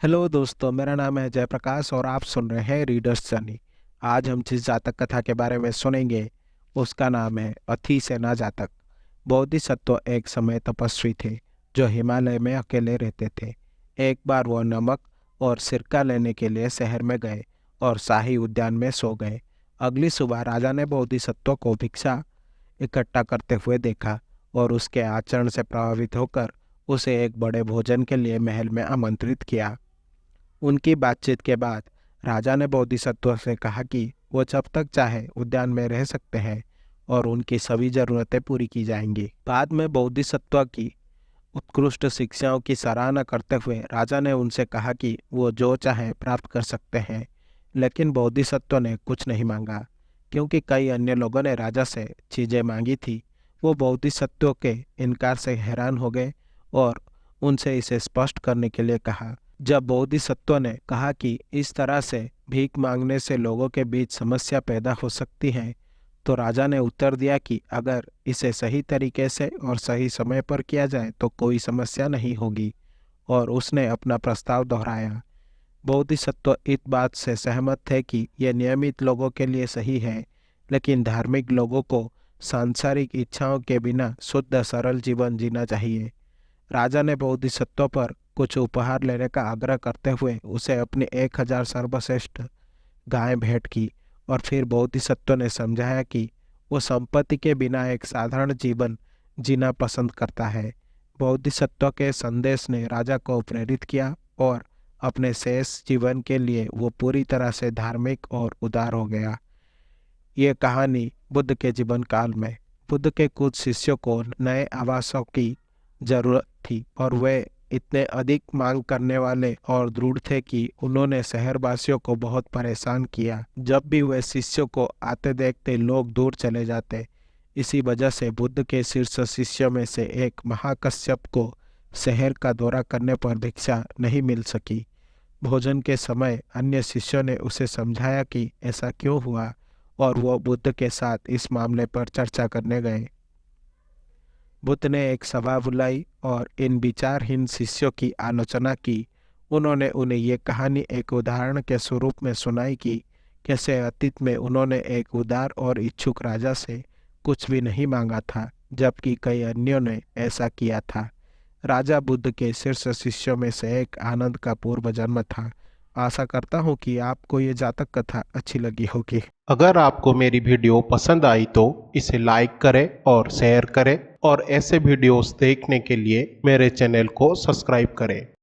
Hello दोस्तों, मेरा नाम है जयप्रकाश और आप सुन रहे हैं रीडर्स जर्नी। आज हम जिस जातक कथा के बारे में सुनेंगे उसका नाम है अथी सेना जातक। बोधिसत्व एक समय तपस्वी थे जो हिमालय में अकेले रहते थे। एक बार वह नमक और सिरका लेने के लिए शहर में गए और शाही उद्यान में सो गए। अगली सुबह राजा ने बोधिसत्व को भिक्षा इकट्ठा करते हुए देखा और उसके आचरण से प्रभावित होकर उसे एक बड़े भोजन के लिए महल में आमंत्रित किया। उनकी बातचीत के बाद राजा ने बोधिसत्व से कहा कि वो जब तक चाहे उद्यान में रह सकते हैं और उनकी सभी जरूरतें पूरी की जाएंगी। बाद में बोधिसत्व की उत्कृष्ट शिक्षाओं की सराहना करते हुए राजा ने उनसे कहा कि वो जो चाहे प्राप्त कर सकते हैं, लेकिन बोधिसत्व ने कुछ नहीं मांगा क्योंकि कई अन्य लोगों ने राजा से चीजें मांगी थी। वो बोधिसत्व के इनकार से हैरान हो गए और उनसे इसे स्पष्ट करने के लिए कहा। जब बोधिसत्व ने कहा कि इस तरह से भीख मांगने से लोगों के बीच समस्या पैदा हो सकती है, तो राजा ने उत्तर दिया कि अगर इसे सही तरीके से और सही समय पर किया जाए तो कोई समस्या नहीं होगी, और उसने अपना प्रस्ताव दोहराया। बोधिसत्व इस बात से सहमत थे कि यह नियमित लोगों के लिए सही है, लेकिन धार्मिक लोगों को सांसारिक इच्छाओं के बिना शुद्ध सरल जीवन जीना चाहिए। राजा ने बोधिसत्व पर कुछ उपहार लेने का आग्रह करते हुए उसे अपनी 1000 सर्वश्रेष्ठ गायें भेंट की, और फिर बोधिसत्व ने समझाया कि वो संपत्ति के बिना एक साधारण जीवन जीना पसंद करता है। बोधिसत्व के संदेश ने राजा को प्रेरित किया और अपने शेष जीवन के लिए वो पूरी तरह से धार्मिक और उदार हो गया। ये कहानी बुद्ध के जीवन काल में बुद्ध के कुछ शिष्यों को नए आवासों की जरूरत थी और वे इतने अधिक मांग करने वाले और दृढ़ थे कि उन्होंने शहरवासियों को बहुत परेशान किया। जब भी वे शिष्यों को आते देखते लोग दूर चले जाते। इसी वजह से बुद्ध के शीर्ष शिष्यों में से एक महाकश्यप को शहर का दौरा करने पर भिक्षा नहीं मिल सकी। भोजन के समय अन्य शिष्यों ने उसे समझाया कि ऐसा क्यों हुआ, और वो बुद्ध के साथ इस मामले पर चर्चा करने गए। बुद्ध ने एक सभा बुलाई और इन विचारहीन शिष्यों की आलोचना की। उन्होंने उन्हें ये कहानी एक उदाहरण के स्वरूप में सुनाई कि कैसे अतीत में उन्होंने एक उदार और इच्छुक राजा से कुछ भी नहीं मांगा था, जबकि कई अन्यों ने ऐसा किया था। राजा बुद्ध के शीर्ष शिष्यों में से एक आनंद का पूर्व जन्म था। आशा करता हूँ कि आपको ये जातक कथा अच्छी लगी होगी। अगर आपको मेरी वीडियो पसंद आई तो इसे लाइक करें और शेयर करें, और ऐसे वीडियोस देखने के लिए मेरे चैनल को सब्सक्राइब करें।